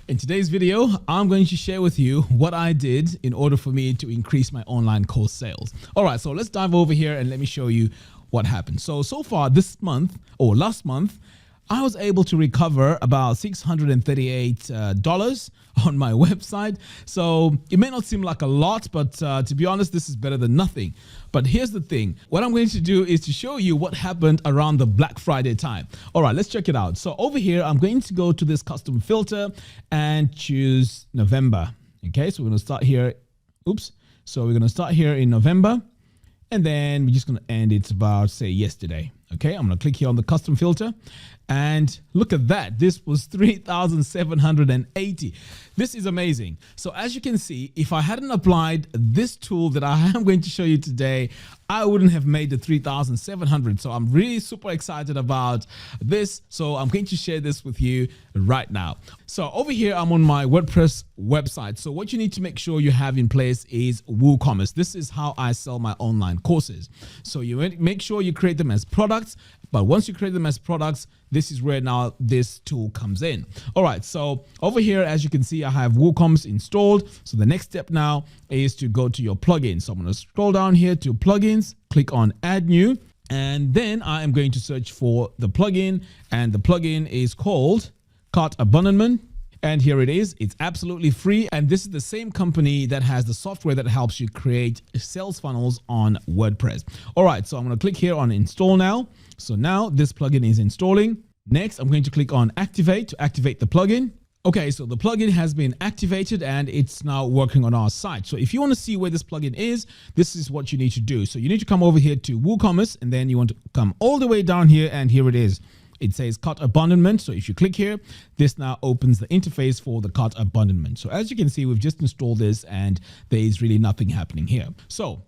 In today's video, I'm going to share with you what I did in order for me to increase my online course sales. All right, so let's dive over here and let me show you what happened. So far this month or last month, I was able to recover about $638 on my website. So it may not seem like a lot, but to be honest, this is better than nothing. But here's the thing. What I'm going to do is to show you what happened around the Black Friday time. All right, let's check it out. So over here, I'm going to go to this custom filter and choose November. Okay, so we're going to start here. Oops. So we're going to start here in November. And then we're just going to end it about, say, yesterday. Okay, I'm going to click here on the custom filter and look at that. This was 3,780. This is amazing. So as you can see, if I hadn't applied this tool that I am going to show you today, I wouldn't have made the 3,700. So I'm really super excited about this. So I'm going to share this with you right now. So over here, I'm on my WordPress website. So what you need to make sure you have in place is WooCommerce. This is how I sell my online courses. So you make sure you create them as products. But once you create them as products, this is where now this tool comes in. All right, so over here, as you can see, I have WooCommerce installed. So the next step now is to go to your plugins. So I'm going to scroll down here to plugins, click on add new, and then I am going to search for the plugin, and the plugin is called Cart Abandonment. And here it is. It's absolutely free. And this is the same company that has the software that helps you create sales funnels on WordPress. All right, so I'm going to click here on install now. So now this plugin is installing. Next, I'm going to click on activate to activate the plugin. Okay, so the plugin has been activated and it's now working on our site. So if you want to see where this plugin is, this is what you need to do. So you need to come over here to WooCommerce, and then you want to come all the way down here, and here it is. It says cart abandonment. So if you click here, this now opens the interface for the cart abandonment. So as you can see, we've just installed this and there is really nothing happening here. So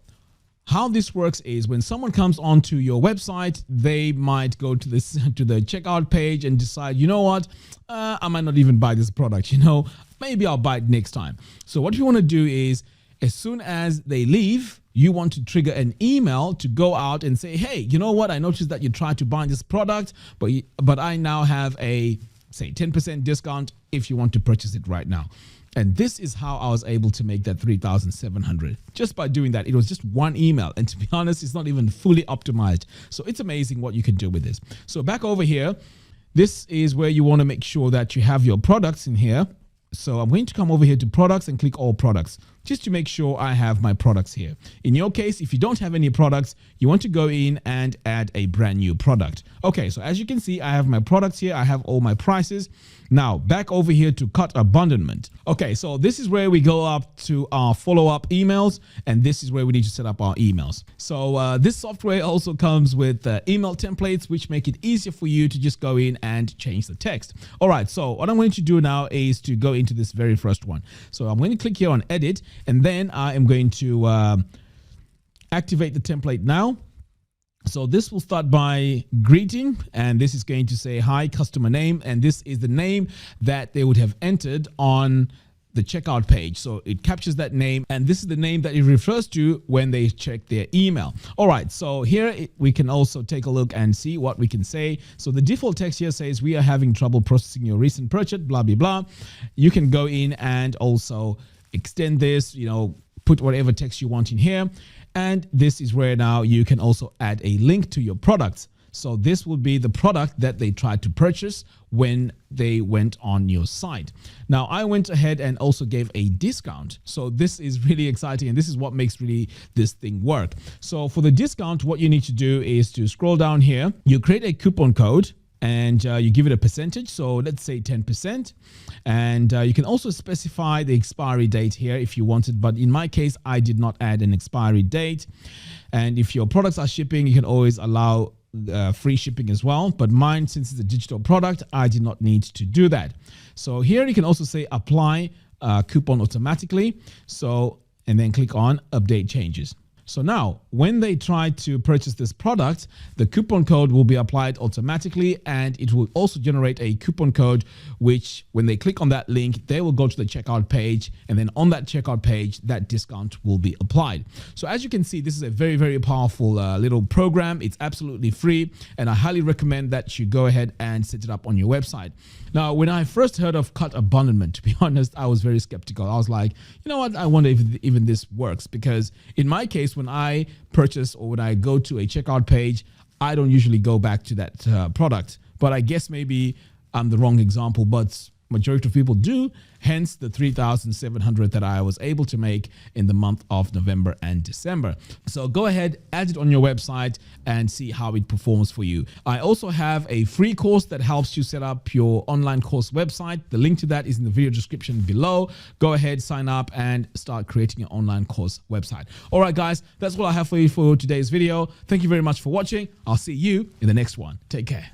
how this works is when someone comes onto your website, they might go to the checkout page and decide, you know what, I might not even buy this product. Maybe I'll buy it next time. So what you want to do is, as soon as they leave, you want to trigger an email to go out and say, hey, you know what? I noticed that you tried to buy this product, but I now have a, say, 10% discount if you want to purchase it right now. And this is how I was able to make that 3,700 just by doing that. It was just one email. And to be honest, it's not even fully optimized. So it's amazing what you can do with this. So back over here, this is where you want to make sure that you have your products in here. So I'm going to come over here to products and click all products just to make sure I have my products here. In your case, if you don't have any products, you want to go in and add a brand new product. Okay, so as you can see, I have my products here. I have all my prices. Now back over here to cart abandonment. Okay, so this is where we go up to our follow-up emails, and this is where we need to set up our emails. So this software also comes with email templates, which make it easier for you to just go in and change the text. All right, so what I'm going to do now is to go into this very first one. So I'm going to click here on edit, and then I am going to activate the template now. So this will start by greeting, and this is going to say, hi, customer name. And this is the name that they would have entered on the checkout page. So it captures that name, and this is the name that it refers to when they check their email. All right, so here we can also take a look and see what we can say. So the default text here says, we are having trouble processing your recent purchase, blah, blah, blah. You can go in and also extend this, put whatever text you want in here. And this is where now you can also add a link to your products. So this will be the product that they tried to purchase when they went on your site. Now I went ahead and also gave a discount. So this is really exciting, and this is what makes really this thing work. So for the discount, what you need to do is to scroll down here. You create a coupon code, and you give it a percentage. So let's say 10%. And you can also specify the expiry date here if you wanted. But in my case, I did not add an expiry date. And if your products are shipping, you can always allow free shipping as well. But mine, since it's a digital product, I did not need to do that. So here you can also say apply coupon automatically. So, and then click on update changes. So now when they try to purchase this product, the coupon code will be applied automatically, and it will also generate a coupon code, which when they click on that link, they will go to the checkout page, and then on that checkout page, that discount will be applied. So as you can see, this is a very, very powerful little program. It's absolutely free, and I highly recommend that you go ahead and set it up on your website. Now, when I first heard of cart abandonment, to be honest, I was very skeptical. I was like, you know what? I wonder if even this works, because in my case, when I purchase or when I go to a checkout page, I don't usually go back to that product. But I guess maybe I'm the wrong example, but majority of people do, hence the 3,700 that I was able to make in the month of November and December. So go ahead, add it on your website and see how it performs for you. I also have a free course that helps you set up your online course website. The link to that is in the video description below. Go ahead, sign up and start creating your online course website. All right, guys, that's all I have for you for today's video. Thank you very much for watching. I'll see you in the next one. Take care.